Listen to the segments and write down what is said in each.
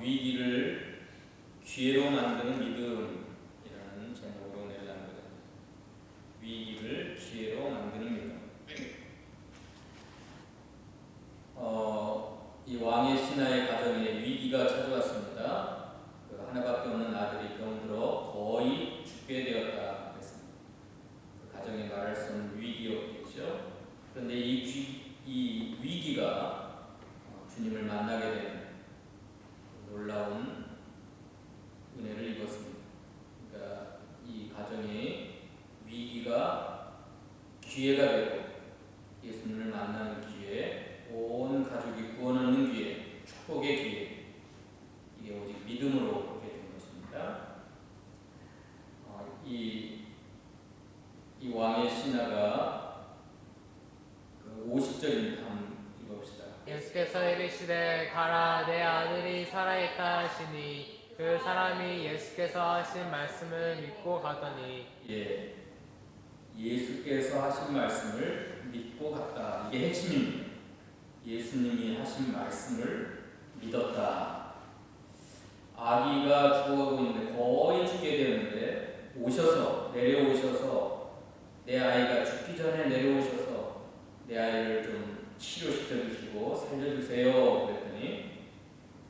위기를 기회로 만드는 믿음이라는 제목으로 내려놨거든요. 위기를 기회로 만드는 믿음. 이 왕의 신하의 가정에 위기가 찾아왔습니다. 그 하나밖에 없는 아들이 병들어 거의 죽게 되었다 그랬습니다. 그 가정에 말할 수 없는 위기였겠죠. 그런데 이 위기가 주님을 만나게 된 놀라운 은혜를 입었습니다. 그러니까 이 가정의 위기가 기회가 되고 예수님을 만나는 기회, 온 가족이 구원 얻는 기회, 축복의 기회, 이게 오직 믿음으로 그렇게 된 것입니다. 이 왕의 신하가 그 50절입니다. 한번 읽어봅시다. 예수께서 이르시되 가라 내 아들이 살아있다 하시니 그 사람이 예수께서 하신 말씀을 믿고 가더니 예수께서 하신 말씀을 믿고 갔다. 이게 핵심입니다. 예수님이 하신 말씀을 믿었다. 아기가 죽어가고 있는데 거의 죽게 되는데 내려오셔서 내 아이가 죽기 전에 내려오셔서 내 아이를 좀 치료시켜 주시고 살려주세요 그랬더니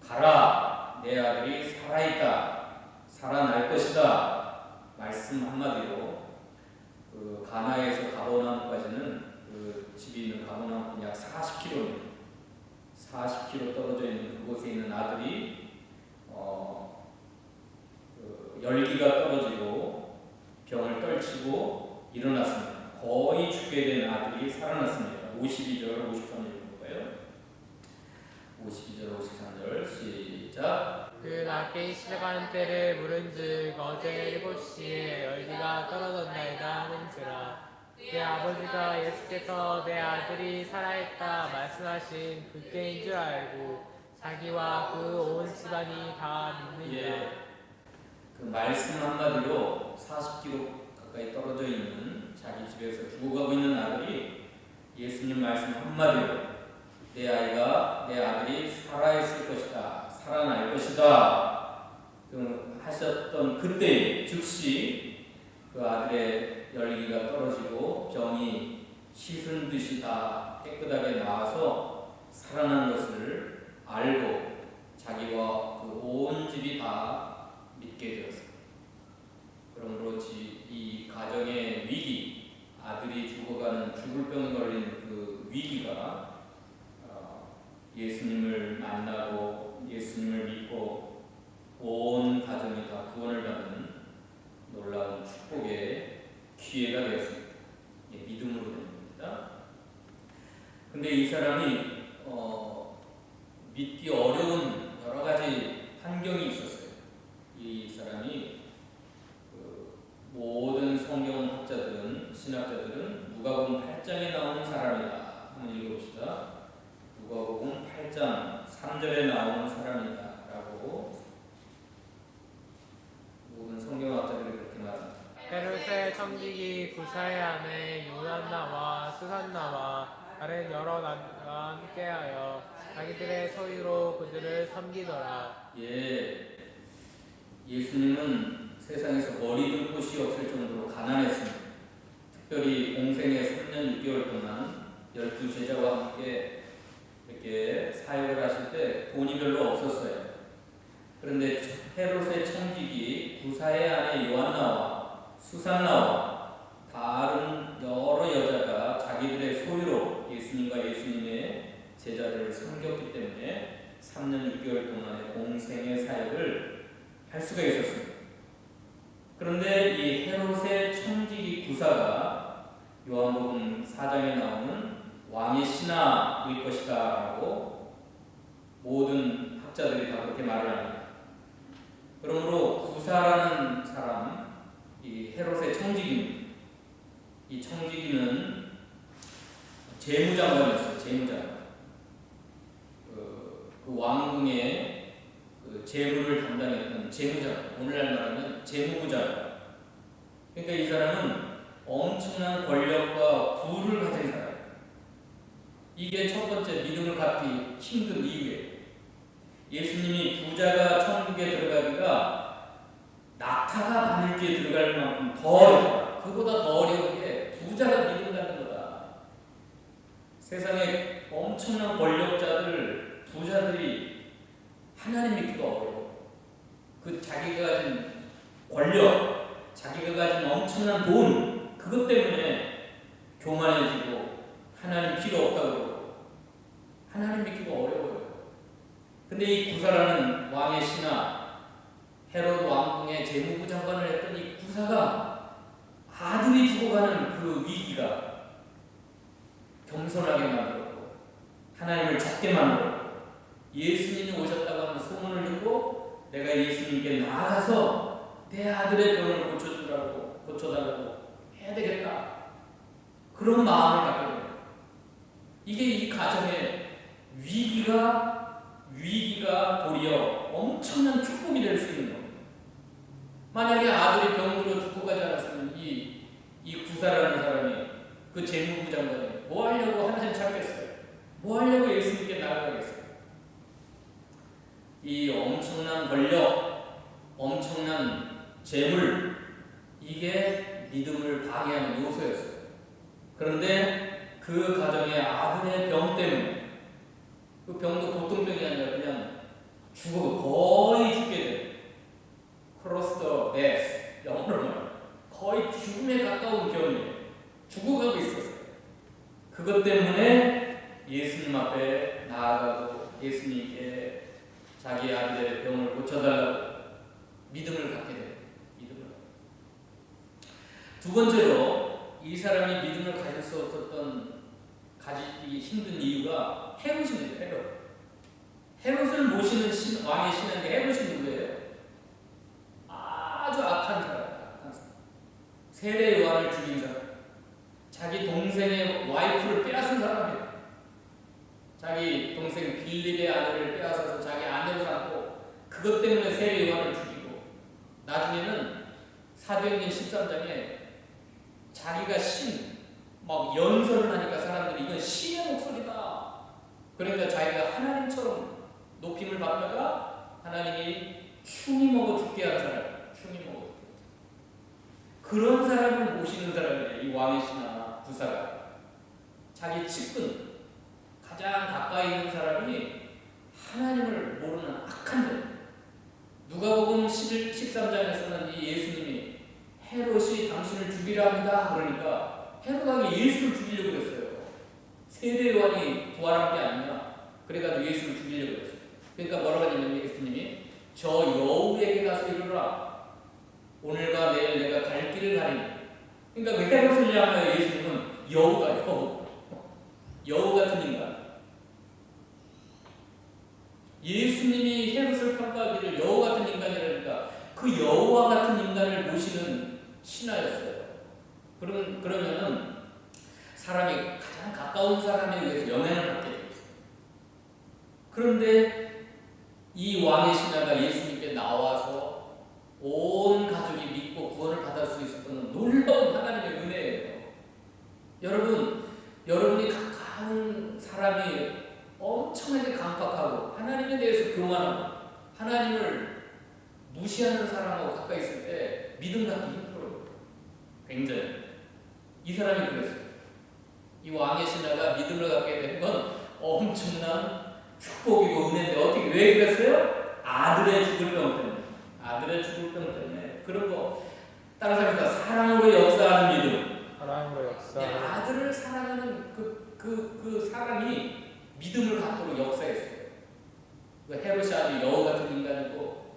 가라 내 아들이 살아있다 살아날 것이다 말씀 한마디로 그 가나에서 가버나움까지는 그 집이 있는 가버나움은 약 40km입니다. 40km 떨어져 있는 그곳에 있는 아들이 그 열기가 떨어지고 병을 떨치고 일어났습니다. 거의 죽게 된 아들이 살아났습니다. 52절, 53절 볼까요? 52절, 53절 시작. 그 낮게 시작하는 때를 물은즉 어제 7시에 열기가 떨어졌나이다 하는지라 내 아버지가 예수께서 내 아들이 살아있다 말씀하신 그때인 줄 알고 자기와 그 온 집안이 다 믿느니라. 그 말씀 한마디로 40km 가까이 떨어져 있는 자기 집에서 죽어가고 있는 아들이 예수님 말씀 한마디로 내 아들이 살아있을 것이다 살아날 것이다 하셨던 그때 즉시 그 아들의 열기가 떨어지고 병이 씻은 듯이 다 깨끗하게 나와서 살아난 것을 알고 자기와 그 온 집이 다 믿게 되었습니다. 그러므로 이 가정의 위기, 아들이 죽을 병에 걸린 그 위기가 예수님을 만나고 예수님을 믿고 온 가정이 다 구원을 받는 놀라운 축복의 기회가 되었습니다. 믿음으로 된 겁니다. 근데 이 사람이 믿기 어려운 여러 가지 환경이 있었어요. 이 사람이 모든 성경 신학자들은 누가복음 8장에 나오는 사람이다. 한번 읽어봅시다. 누가복음 8장 3절에 나오는 사람이다 라고 모든 성경학자들이 그렇게 말합니다. 헤롯의 청지기 구사의 아내 요한나와 수산나와 다른 여러 남자와 함께하여 자기들의 소유로 그들을 섬기더라. 예수님은 세상에서 머리둘 곳이 없을 정도로 가난했습니다. 특별히 공생의 3년 6개월 동안 12제자와 함께 이렇게 사역을 하실 때 돈이 별로 없었어요. 그런데 헤롯의 청지기 구사의 아내 요한나와 수산나와 다른 여러 여자가 자기들의 소유로 예수님과 예수님의 제자들을 섬겼기 때문에 3년 6개월 동안의 공생의 사역을 할 수가 있었습니다. 그런데 이 헤롯의 청지기 구사가 요한복음 4장에 나오는 왕의 신하일 것이다 라고 모든 학자들이 다 그렇게 말을 합니다. 그러므로 구사라는 사람, 이 헤롯의 청지기입니다. 이 청지기는 재무장관이었어요. 재무장관. 그 왕궁의 그 재무를 담당했던 재무장관. 오늘날 말하면 재무부장. 그러니까 이 사람은 엄청난 권력과 부를 가진 사람. 이게 첫 번째 믿음을 갖기 힘든 이유예요. 예수님이 부자가 천국에 들어가기가 낙타가 바늘기에 들어갈 만큼 더 어렵다. 그보다 더 어려운 게 부자가 믿음 갖는 거다. 세상에 엄청난 권력자들, 부자들이 하나님 믿기가 어려워. 그 자기가 가진 권력, 자기가 가진 엄청난 돈, 그것 때문에 교만해지고 하나님 필요 없다고 그러고 하나님 믿기가 어려워요. 근데 이 구사라는 왕의 신하, 헤롯 왕궁의 재무부 장관을 했던 이 구사가 아들이 죽어가는 그 위기가 겸손하게 만들었고 하나님을 찾게 만들었고 예수님이 오셨다고 하는 소문을 듣고 내가 예수님께 나아가서 내 아들의 병을 고쳐달라고 해야 되겠다. 그런 마음을 갖게 됩니다. 이게 이 가정의 위기가 도리어 엄청난 축복이 될 수 있는 겁니다. 만약에 아들이 병들어 죽고 가지 않았으면 이 구사라는 사람이 그 재무부 장관이 뭐 하려고 하나님 찾겠어요? 뭐 하려고 예수님께 나아가겠어요? 이 엄청난 권력, 엄청난 재물, 이게 믿음을 방해하는 요소였어요. 그런데 그 가정의 아들의 병 때문에 그 병도 보통 병이 아니라 그냥 거의 죽게 돼요. cross the death, 영어로 말하면 거의 죽음에 가까운 병이에요. 죽어가고 있었어요. 그것 때문에 예수님 앞에 나아가고 예수님께 자기 아들의 병을 고쳐달라고 믿음을 갖게 돼요. 두 번째로 이 사람이 믿음을 가질 수 없었던 가지기 힘든 이유가 헤롯입니다. 헤롯을 모시는 왕의 신하인데 헤롯이 누구예요? 아주 악한 사람. 세례 요한을 죽인 사람. 자기 동생의 와이프를 빼앗은 사람이에요. 자기 동생 빌립의 아들을 빼앗아서 자기 아내로 삼고 그것 때문에 세례 요한을 죽이고 나중에는 사도행전 13장에 자기가 막 연설을 하니까 사람들이 이건 신의 목소리다. 그러니까 자기가 하나님처럼 높임을 받다가 하나님이 충이 먹어 죽게 한 사람, 그런 사람을 모시는 사람이에요. 이 왕의 신하 부사가 자기 측근 가장 가까이 있는 사람이 하나님을 모르는 악한 자. 누가복음 13장에서는 이 예수님이 헤롯이 당신을 죽이려 합니다. 그러니까 헤롯왕이 예수를 죽이려고 그랬어요. 세례 요한이 부활한 게 아니라 그래가지고 예수를 죽이려고 그랬어요. 그러니까 뭐라고 하냐면 예수님이 저 여우에게 가서 이르라. 오늘과 내일 내가 갈 길을 가리니. 그러니까 그 헤롯을 향하여 예수님은 여우 같은 인간. 예수님이 헤롯을 평가하기를 여우 같은 인간이라니까 그 여우와 같은 인간을 모시는 신하였어요. 그러면은 사람이 가장 가까운 사람에 의해서 영향을 받게 되어 있어요. 그런데 이 왕의 신하가 예수님께 나와서 온 가족이 믿고 구원을 받을 수 있었던 놀라운 하나님의 은혜예요. 여러분이 가까운 사람이 엄청나게 강박하고 하나님에 대해서 교만하고 하나님을 무시하는 사람하고 가까이 있을 때 믿음 갖기 힘들어요. 굉장히. 이 사람이 그랬어요. 이 왕의 신하가 믿음을 갖게 된 건 엄청난 축복이고 은혜인데 어떻게 왜 그랬어요? 아들의 죽을 병 때문에. 그런 거 다른 사람이 사랑으로 역사하는 믿음. 아들을 사랑하는 그 사람이 믿음을 갖도록 역사했어요. 헤롯이 아주 여우 같은 인간이고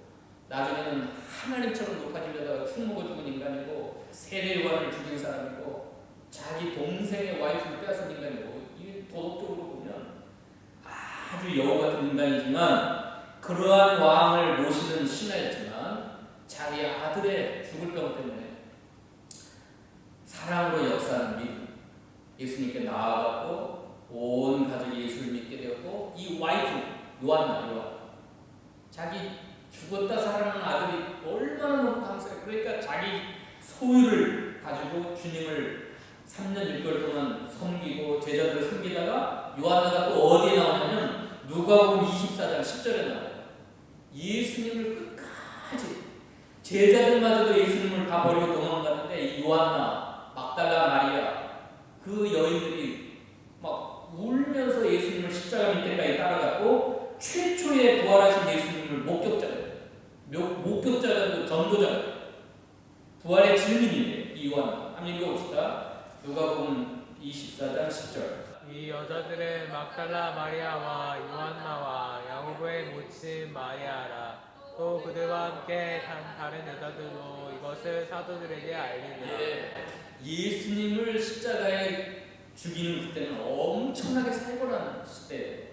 나중에는 하나님처럼 높아지려다가 술 먹어 죽은 인간이고 세례 요한을 죽인 사람이고 자기 동생의 와이프를 빼앗은 인간이고 이 도덕적으로 보면 아주 여우 같은 인간이지만 그러한 왕을 모시는 신하였지만 자기 아들의 죽을 병 때문에 사랑으로 역사하는 믿음, 예수님께 나아갔고 온 가족이 예수를 믿게 되었고 이 와이프 요한 자기 죽었다 살아난 아들이 얼마나 너무 감사해. 그러니까 자기 소유를 가지고 주님을 3년 6개월 동안 섬기고 제자들을 섬기다가 요한나가 또 어디에 나오냐면 누가복음 24장 10절에 나와요. 예수님을 끝까지, 제자들마저도 예수님을 다 버리고 도망갔는데 이 요한나, 막달라 마리아, 그 여인들이 막 울면서 예수님을 십자가 밑에까지 따라갔고 최초의 부활하신 예수님을 목격자가 전도자가 부활의 증인인데 이 요한. 한번 읽어봅시다. 누가복음 24장 10절. 이 여자들은 막달라 마리아와 요한나와 야고보의 모친 마리아라. 또 그들과 함께 다른 여자들도 이것을 사도들에게 알리니라. 예수님을 십자가에 죽이는 그때는 엄청나게 살벌한 시대예요.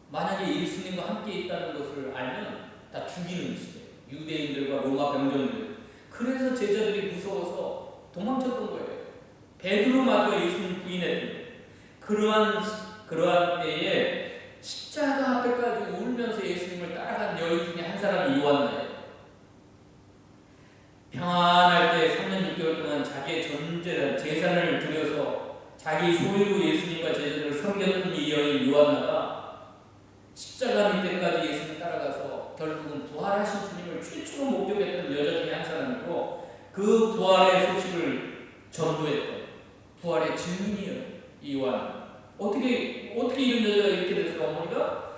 만약에 예수님과 함께 있다는 것을 알면 다 죽이는 시대. 유대인들과 로마 병정들. 그래서 제자들이 무서워서 도망쳤던 거예요. 베드로마저 예수님 부인했던 거예요. 그러한 때에 십자가 앞에까지 울면서 예수님을 따라간 여인 중에 한 사람이 요한나예요. 평안할 때 3년 6개월 동안 자기의 전 재산을 들여서 자기 소유로 예수님과 제자들을 섬겼던 이 여인 요한나가 십자가 밑에까지 예수님 따라가서 결국은 부활하신 주님을 최초로 목격했던 여자 중에 한 사람이고 그 부활의 소식을 전도했던 부활의 증인이에요. 이 요한. 어떻게 이런 여자가 이렇게 됐어요? 어머니가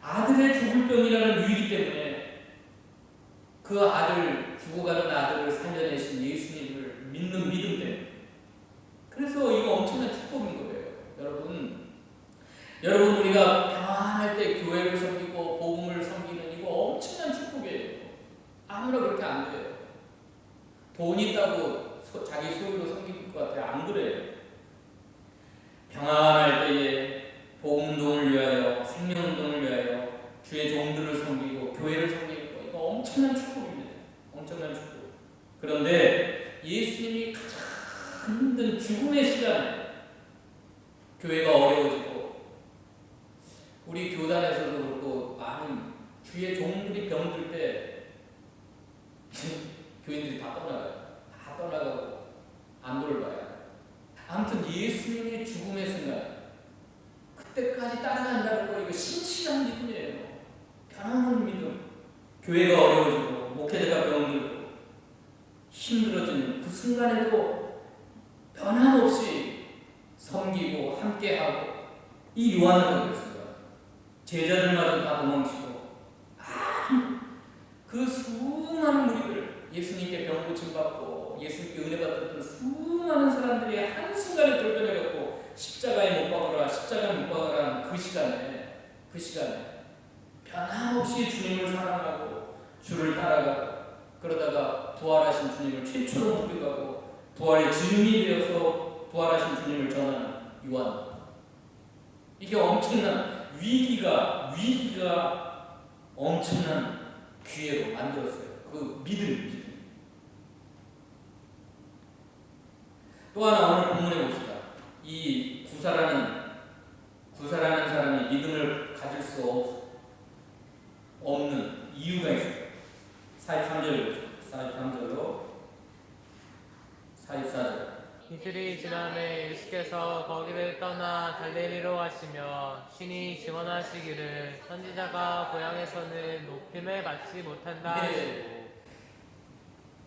아들의 죽을 병이라는 위기 때문에 그 아들, 죽어가는 아들을 살려내신 예수님을 믿는 믿음 때문에. 그래서 이거 엄청난 축복인 거예요. 여러분 우리가 평안할 때 교회를 섬기고 복음을 섬기는 이거 엄청난 축복이에요. 아무나 그렇게 안 돼요. 돈 있다고 자기 소유로 섬길 것 같아요. 안 그래요. 평안할 때에 복음운동을 위하여, 생명운동을 위하여 주의 종들을 섬기고 교회를 섬기는 거 이거 엄청난 축복입니다. 엄청난 축복. 그런데 예수님이 가장 힘든 죽음의 시간에 교회가 어려워지고 우리 교단에서도 그렇고 많은 주의 종들이 병들 때 교인들이 다 떠나가고 안 돌봐요. 아무튼 예수님의 죽음의 순간 그때까지 따라간다는 거 이거 신실한 믿음이에요. 편안한 믿음. 교회가 어려워지고 목회자가 병들고 힘들어지는 그 순간에도 변함없이 섬기고 함께하고 이 요한은 그랬어요. 제자들마저 다 도망치고 그 수많은 무리들 예수님께 병 고침받고 예수님께 은혜 받았던 수많은 사람들이 한순간에 돌변해갖고 십자가에 못 박으라 그 시간에 변함없이 주님을 사랑하고 주를 따라가고 그러다가 부활하신 주님을 최초로 목격하고 부활의 증인이 되어서 부활하신 주님을 전하는 요한. 이게 엄청난 위기가 엄청난 기회로 만들었어요. 그 믿음. 또 하나 오늘 본문에 봅시다. 이 구사라는 사람이 믿음을 가질 수 없는 이유가 있어요. 43절을 보죠. 44절. 이틀이 지남에 예수께서 거기를 떠나 갈릴리로 가시며 신이 증언하시기를 선지자가 고향에서는 높임을 받지 못한다 하시고.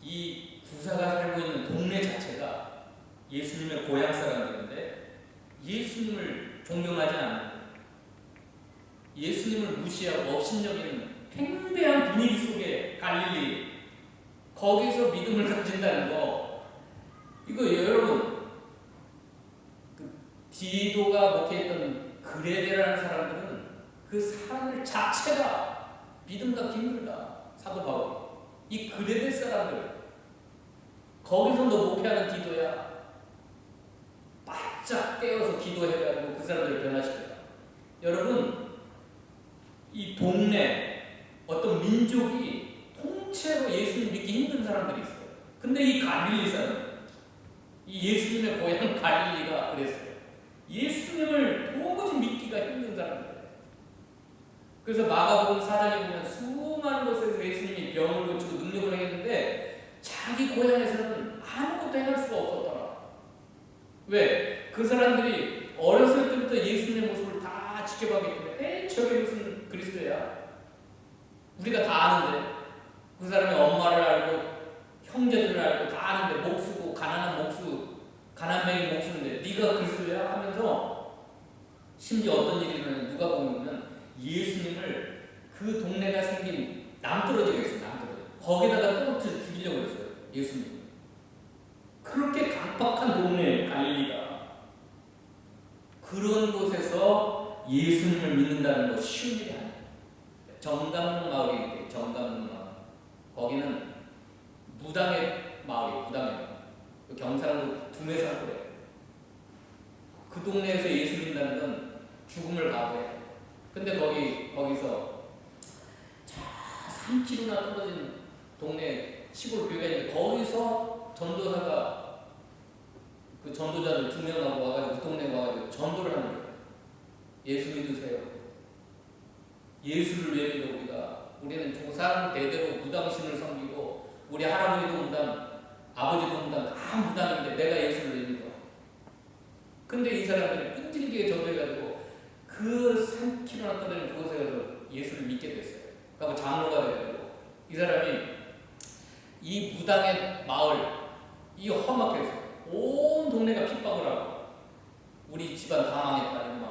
이 구사가 살고 있는 동네 자체가 예수님의 고향 사람들인데 예수님을 존경하지 않는, 예수님을 무시하고 업신여기는 팽배한 분위기 속에 갈릴리, 거기서 믿음을 가진다는 거, 이거 여러분 그 디도가 목회했던 그레데라는 사람들은 그 사람들 자체가 믿음 갖기 힘들다. 사도 바울이 이 그레데 사람들 거기서 너 목회하는 디도야 바짝 깨어서 기도해가지고 그 사람들을 변화시켜라. 여러분 이 동네 어떤 민족이 통째로 예수님 믿기 힘든 사람들이 있어요. 근데 이 갈릴리 사람, 이 예수님의 고향 갈릴리가 그랬어요. 예수님을 도무지 믿기가 힘든 사람들. 그래서 마가복음 4장에 보면 수많은 곳에서 예수님이 병을 고치고 능력을 행했는데 자기 고향에서는 아무것도 행할 수가 없었더라. 왜? 그 사람들이 어렸을 때부터 예수님의 모습을 다 지켜봤기 때문에 저게 무슨 그리스도야? 우리가 다 아는데 그 사람의 엄마를 알고 형제들을 알고 다 아는데 목수고 가난한 목수 가난뱅이 목수인데 네가 그리스도야? 하면서 심지어 어떤 일이 일어나면 누가 보면 예수님을 그 동네가 생긴 남떨어지가 있어요. 남떨어지 거기다가 떨어뜨려 죽이려고 했어요. 예수님. 그렇게 강박한 동네 갈릴리가 그런 곳에서 예수님을 믿는다는 거 쉬운 일이 아니에요. 정감론 마을이 있대요. 정감론 마을. 거기는 무당의 마을이에요. 무당의 마을. 경상도 두메산골에 그 동네에서 예수 믿는다는 건 죽음을 각오해. 근데 거기서 3km나 떨어진 동네 시골 교회가 있는데 거기서 전도사가 그 전도자들 2명하고 와가지고 그 동네에 와가지고 전도를 하는 거예요. 예수 믿으세요. 예수를 왜 믿어 우리는 조상 대대로 무당신을 섬기고 우리 할아버지도 무당, 아버지도 무당, 다 무당인데 내가 예수를 왜 믿어? 근데 이 사람들이 끈질기게 전도해가지고 그 3km나 떨어진 그곳에 가서 예수를 믿게 됐어요. 그러니까 장로가 돼가지고 이 사람이 이 무당의 마을 이 험악해서 온 동네가 핍박을 하고 우리 집안 다 망했다 임마.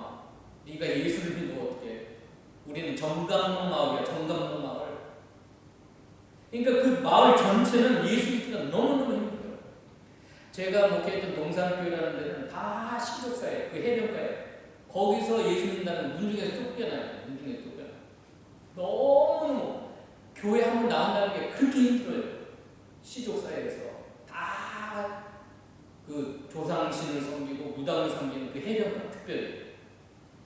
네가 예수를 믿어 어떻게? 우리는 정감론 마을이야. 정감론 마을. 그러니까 그 마을 전체는 예수 믿기가 너무너무 힘들어요. 제가 목회했던 동산교회라는 데는 다 신족사예요. 그 해변가에 거기서 예수 믿는다는 문중에서 쫓겨나요. 문중에서 쫓겨나요. 너무너무 교회 한번 나온다는 게 그렇게 힘들어요. 시족사회에서 다 그 조상신을 섬기고 무당을 섬기는 그 해변가 특별히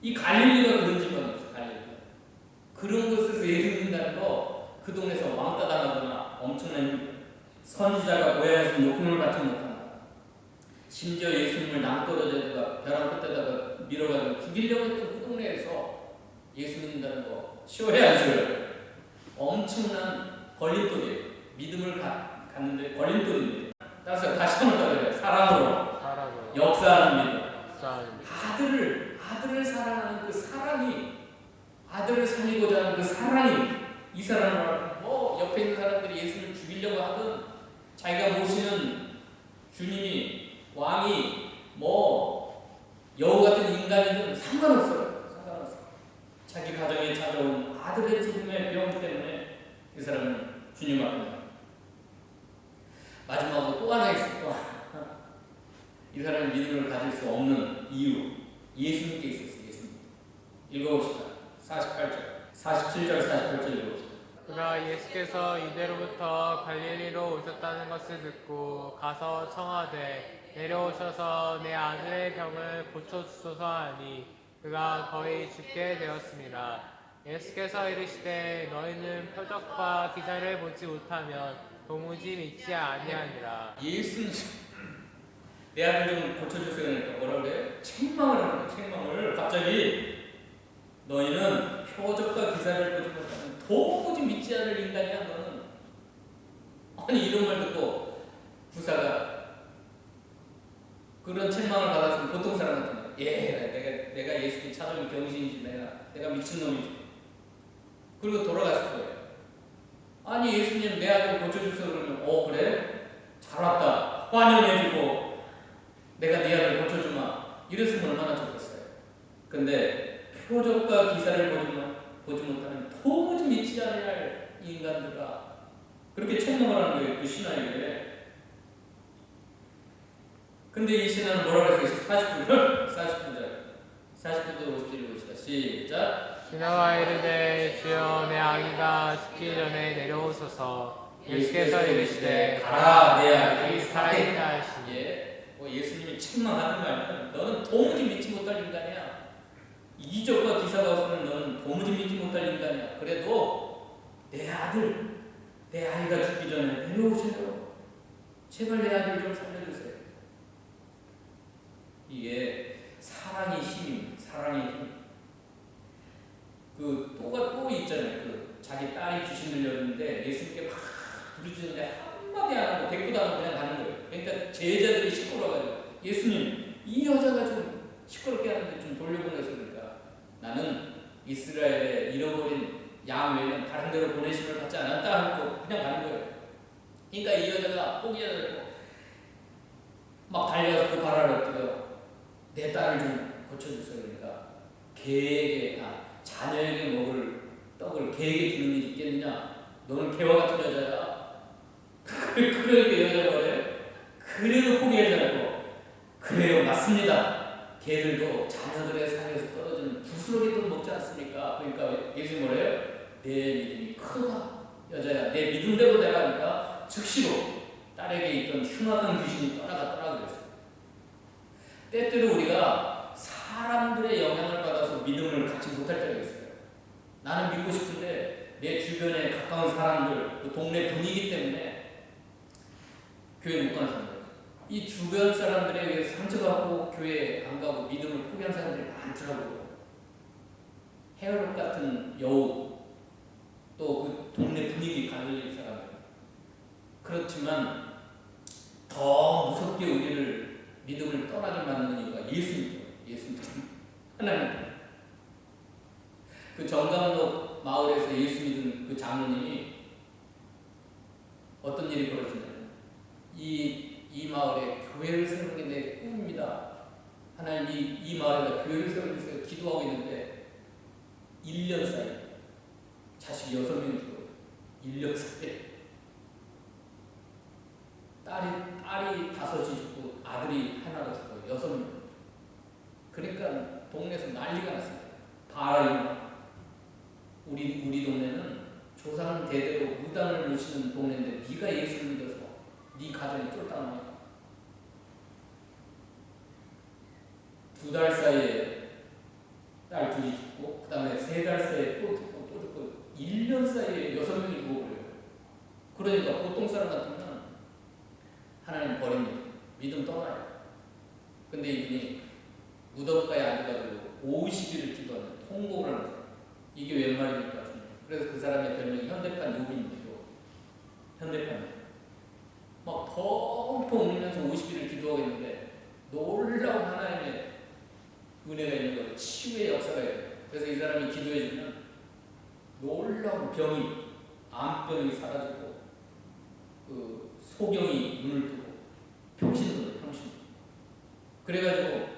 이 갈릴리가 그런 지방이었어요. 갈릴리가 그런 곳에서 예수 믿는다는 거 그 동네에서 왕따 당하거나 엄청난 선지자가 고향에서 높임을 받지 못한다. 심지어 예수님을 낭떠러지에다가 벼랑 끝에다가 밀어가지고 죽이려고 했던 그 동네에서 예수 믿는다는 거 쉬워요 안 쉬워요? 엄청난 걸림돌이에요. 믿음을 갖는데 걸림돌인데 따라서 다시 한번 더 그래요. 사랑으로 역사하는 믿음. 아들을 사랑하는 그 사랑이 아들을 살리고자 하는 그 사랑이 이 사람을 뭐 옆에 있는 사람들이 예수를 죽이려고 하든 자기가 모시는 주님이 왕이 뭐 여우 같은 인간이든 상관없어요. 자기 가정에 찾아온 아들의 죽음의 병 때문에 이 사람은 주님 앞에 나요. 마지막으로 또 하나 있어요. 이 사람이 믿음을 가질 수 없는 이유 예수님께 있었어요. 예수님. 읽어봅시다. 47절 48절 읽어봅시다. 그가 예수께서 이대로부터 갈릴리로 오셨다는 것을 듣고 가서 청하되 내려오셔서 내 아들의 병을 고쳐주소서 하니 그가 거의 죽게 되었습니다. 예수께서 이르시되 너희는 표적과 기사를 보지 못하면 도무지 믿지 아니하니라. 예수님 내 아들 좀 고쳐주세요 하니까 뭐라고 그래? 책망을 하는 거야. 책망을 갑자기 너희는 표적과 기사를 보지 못하면 도무지 믿지 않을 인간이야 너는. 아니 이런 말 듣고 부사가 그런 책망을 받았으면 보통 사람 같은 거야. 내가 예수님 찾아온 병신이지 내가 미친놈이지. 그리고 돌아갔을 거예요. 아니 예수님 내 아들 고쳐주세요 그러면 그래? 잘 왔다. 환영해주고 내가 네 아들 고쳐주마. 이랬으면 얼마나 좋겠어요. 근데 표적과 기사를 보지 못하는 도무지 믿지 않을 인간들아 그렇게 책망을 하는 거예요. 그 신하에게. 근데 이 신하는 뭐라고 했어요? 49절 50절 읽읍시다. 시작. 신하가 이르되 주여 내 아기가 죽기 전에 내려오소서. 예수께서 이르시되 가라 내 아기 살아있다 하시니. 예수님이 책망하는 말은 너는 도무지 믿지 못할 인간이야. 이적과 기사가 없으면 너는 도무지 믿지 못할 인간이야. 그래도 내 아이가 죽기 전에 내려오세요. 제발 내 아들 좀 살려주세요. 이게 사랑의 힘입니다. 사랑의 힘. 그 또 있잖아요. 그 자기 딸이 귀신 들렸는데 예수님께 막 부르짖는데 한마디 안 하고 대꾸도 안 하고 그냥 가는 거예요. 그러니까 제자들이 시끄러워가지고 예수님 이 여자가 좀 시끄럽게 하는데 좀 돌려보내서 그러니까 나는 이스라엘의 잃어버린 양 외에는 다른 데로 보내심을 받지 않았다 하고 그냥 가는 거예요. 그러니까 이 여자가 포기하고 막 달려서 그 발 아래 뛰어 내 딸을 좀 고쳐주세요. 그러니까 개에게 자녀에게 먹을 떡을 개에게 주는 일이 있겠느냐? 너는 개와 같은 여자야. 그러니까 여자가 그래. 그래도 포기하지 않고 그래요, 맞습니다. 개들도 자녀들의 상에서 떨어지는 부스러기도 먹지 않습니까? 그러니까 예수님 뭐래요? 내 믿음이 크다. 여자야, 내 믿음대로 내가 하니까 즉시로 딸에게 있던 흉악한 귀신이 떠나갔더라 그랬어요. 때때로 우리가 사람들의 영향을 받아서 믿음을 갖지 못할 때가 있어요. 나는 믿고 싶은데 내 주변에 가까운 사람들, 그 동네 분위기 때문에 교회 못 가는 사람들, 이 주변 사람들에 의해서 상처받고 교회 안 가고 믿음을 포기한 사람들이 많더라고요. 헤어롯 같은 여우, 또 그 동네 분위기 갈릴 사람들. 그렇지만 더 무섭게 우리를 믿음을 떠나게 만드는 이유가 예수님이에요. 예수님. 하나님. 그 정감록 마을에서 예수 믿은 그 장로님이 어떤 일이 벌어지냐면 이 마을에 교회를 세우는 게 내 꿈입니다. 하나님 이 마을에다 교회를 세우기 위해서 기도하고 있는데 1년 사이 자식이 6명이 죽어요. 1년 사이에 딸이 5이 죽고 아들이 하나가 죽고 6명. 그러니까 동네에서 난리가 났어요. 봐라, 우리 동네는 조상 대대로 무당을 모시는 동네인데 네가 예수를 믿어서 네 가정이 쫄딱 2달 사이에 딸 2이 죽고 그 다음에 3달 사이에 또 죽고 1년 사이에 6명이 죽어버려요. 그러니까 보통 사람 같으면 하나님 버립니다. 믿음 떠나요. 근데 이분이 무덤가에 앉아가지고 50일을 기도하는 통곡을 하는 거예요. 이게 웬 말입니까? 그래서 그 사람의 별명이 현대판 요빈이죠. 현대판. 막 펑펑 울면서 50일을 기도하고 있는데 놀라운 하나님의 은혜가 있는 거예요. 치유의 역사가 있어요. 그래서 이 사람이 기도해주면 놀라운 병이, 암병이 사라지고 그 소경이 눈을 뜨고 평신도예요, 평신. 그래가지고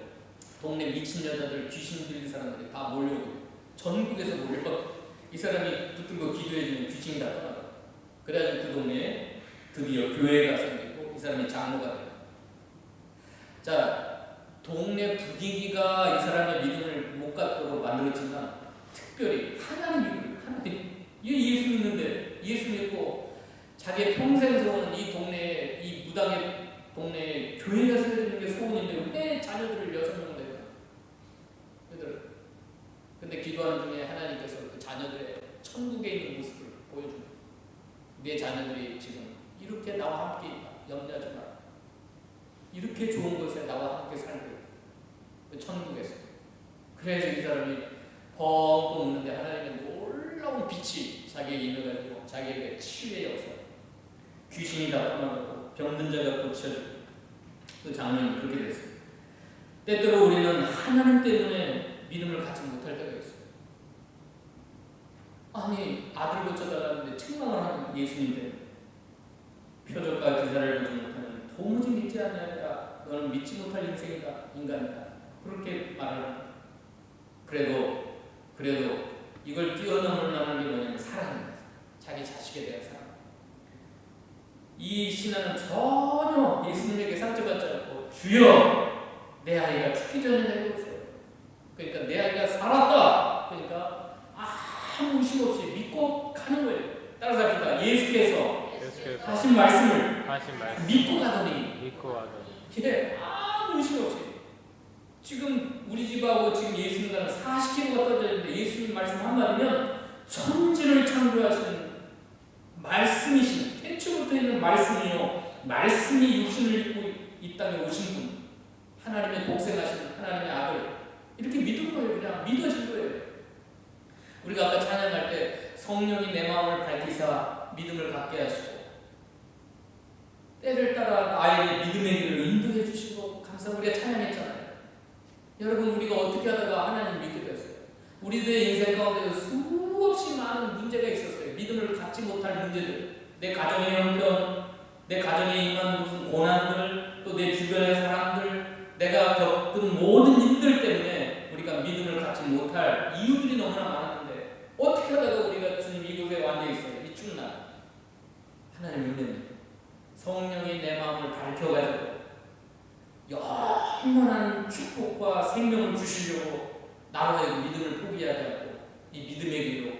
동네 미친 여자들, 귀신 들린 사람들이 다 몰려오고 전국에서 몰려 이 사람이 붙들고 기도해주면 귀신이 다 떠나고 그래가지고 그 동네에 드디어 교회가 생기고 이 사람이 장로가 돼요. 자, 동네 분위기가 이 사람의 믿음을 못 갖도록 만들었지만 특별히 하나님, 예수 믿는데 예수 믿고 자기의 평생 소원은 이 동네에, 이 무당의 동네에 교회가 세워지는 게 소원인데 왜 자녀들을 6명을 내요? 근데 기도하는 중에 하나님께서 그 자녀들의 천국에 있는 모습을 보여줍니다. 내 자녀들이 지금 이렇게 나와 함께 있다. 염려하지 마라. 이렇게 좋은 곳에 나와 함께 살고 있다. 그 천국에서. 그래서 이 사람이 펑펑 웃는데 하나님의 놀라운 빛이 자기에게 임해가지고 자기에게 치유의 역사, 귀신이 다 떠나고 병든 자가 고쳐지고 그 장면이 그렇게 됐어요. 때때로 우리는 하나님 때문에 믿음을 갖지 못할 때가 있어요. 아니, 아들 고쳐달라는데 책망을 하는 예수님 때문에 표적과 기사를 보지 못하는 도무지 믿지 않느냐, 너는 믿지 못할 인생이다, 인간이다. 그렇게 말을 합니다. 그래도 이걸 뛰어넘으려는 게 뭐냐면 사랑입니다. 자기 자식에 대한 사랑. 이 신하는 전혀 예수님에게 상처받지 않고 주여 내 아이가 죽기 전에 내려오세요. 그러니까 내 아이가 살았다. 그러니까 아무 의심 없이 믿고 가는 거예요. 따라서 합시다. 예수께서 하신 말씀을 믿고 가더니 예, 아무 의심 없이 지금 우리 집하고 지금 예수님과는 40km가 떨어져 있는데 예수님 말씀 한마디면 천지를 창조하시는 말씀이신 태초부터 있는 말씀이요 말씀이 육신을 입고 이 땅에 오신 분 하나님의 독생하신 하나님의 아들 이렇게 믿은 거예요. 그냥 믿어진 거예요. 우리가 아까 찬양할 때 성령이 내 마음을 밝히사 믿음을 갖게 하시고 때를 따라 나에게 믿음의 길을 인도해 주시고 감사합니다. 우리가 찬양했잖아요. 여러분 우리가 어떻게 하다가 하나님 믿게 됐어요? 우리들의 인생 가운데 수없이 많은 문제가 있었어요. 믿음을 갖지 못할 문제들, 내 가정의 형편, 내 가정에 임한 무슨 고난들, 또 내 주변의 사람들, 내가 겪은 모든 일들 때문에 우리가 믿음을 갖지 못할 이유들이 너무나 많았는데 어떻게 하다가 우리가 주님 이곳에 완전히 있어요. 이 추운 날 하나님의 은혜입니다. 성령이 내 마음을 밝혀가지고 영원한 축복과 생명을 주시려고 나로 하여금 믿음을 포기하게 하고 이 믿음의 길로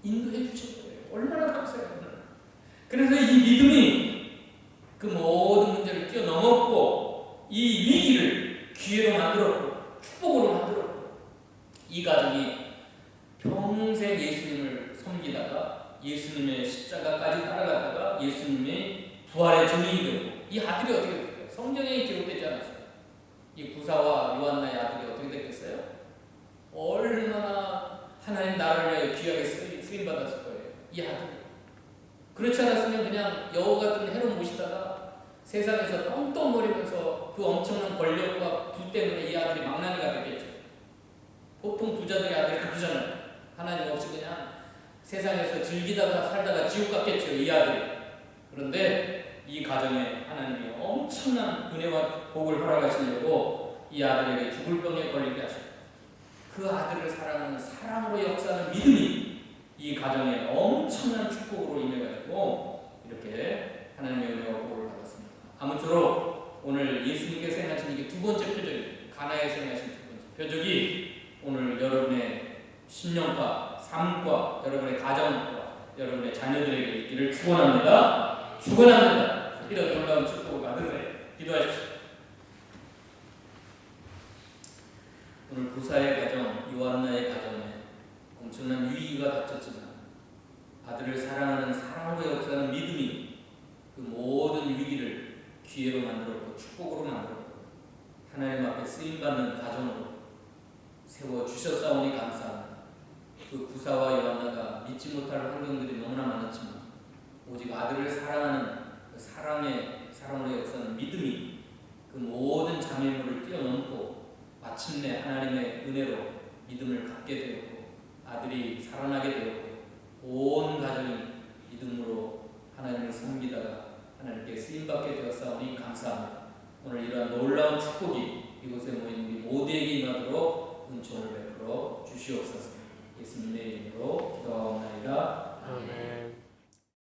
인도해 주신 거예요. 얼마나 감사해요. 그래서 이 믿음이 그 모든 문제를 뛰어넘었고 이 위기를 기회로 만들었고 축복으로 만들었고 이 가정이 평생 예수님을 섬기다가 예수님의 십자가까지 따라가다가 예수님의 부활의 증인이 되고 이 아들이 어떻게 됐어요? 성경에 기록되지 않았어요. 이 구사와 요한나의 아들이 어떻게 됐겠어요? 얼마나 하나님 나라를 위하여 귀하게 쓰임받았을 거예요. 이 아들. 그렇지 않았으면 그냥 여우 같은 해로 모시다가 세상에서 떵떵거리면서 그 엄청난 권력과 부 때문에 이 아들이 망나니가 되겠죠. 보통 부자들의 아들이 그러잖아요. 하나님 없이 그냥 세상에서 즐기다가 살다가 지옥 갔겠죠. 이 아들이. 그런데 이 가정에 하나님이 엄청난 은혜와 복을 허락하시려고 이 아들에게 죽을 병에 걸리게 하셨고 그 아들을 사랑하는 사랑으로 역사하는 믿음이 이 가정에 엄청난 축복으로 임해가지고 이렇게 하나님의 은혜와 복을 받았습니다. 아무쪼록 오늘 예수님께서 행하신 이게 두 번째 표적이에요. 가나에서 행하신 두 번째 표적이 오늘 여러분의 신령과 삶과 여러분의 가정과 여러분의 자녀들에게 있기를 축원합니다. 축원합니다. 이런 놀라운 축복을 받으세요. 기도하십시오. 오늘 구사의 가정, 요한나의 가정에 엄청난 위기가 닥쳤지만 아들을 사랑하는 사랑으로 역사하는 믿음이 그 모든 위기를 기회로 만들었고 축복으로 만들었고 하나님 앞에 쓰임받는 가정으로 세워주셨사오니 감사합니다. 그 구사와 요한나가 믿지 못할 환경들이 너무나 많았지만 오직 아들을 사랑하는 그 사랑으로 역사하는 믿음이 그 모든 장애물을 뛰어넘고 마침내 하나님의 은혜로 믿음을 갖게 되었고 아들이 살아나게 되었고 온 가정이 믿음으로 하나님을 섬기다가 하나님께 쓰임받게 되었사오니 감사합니다. 오늘 이러한 놀라운 축복이 이곳에 모인 우리 모두에게 임하도록 은총을 베풀어 주시옵소서. 예수님의 이름으로 기도하옵나이다. 아멘.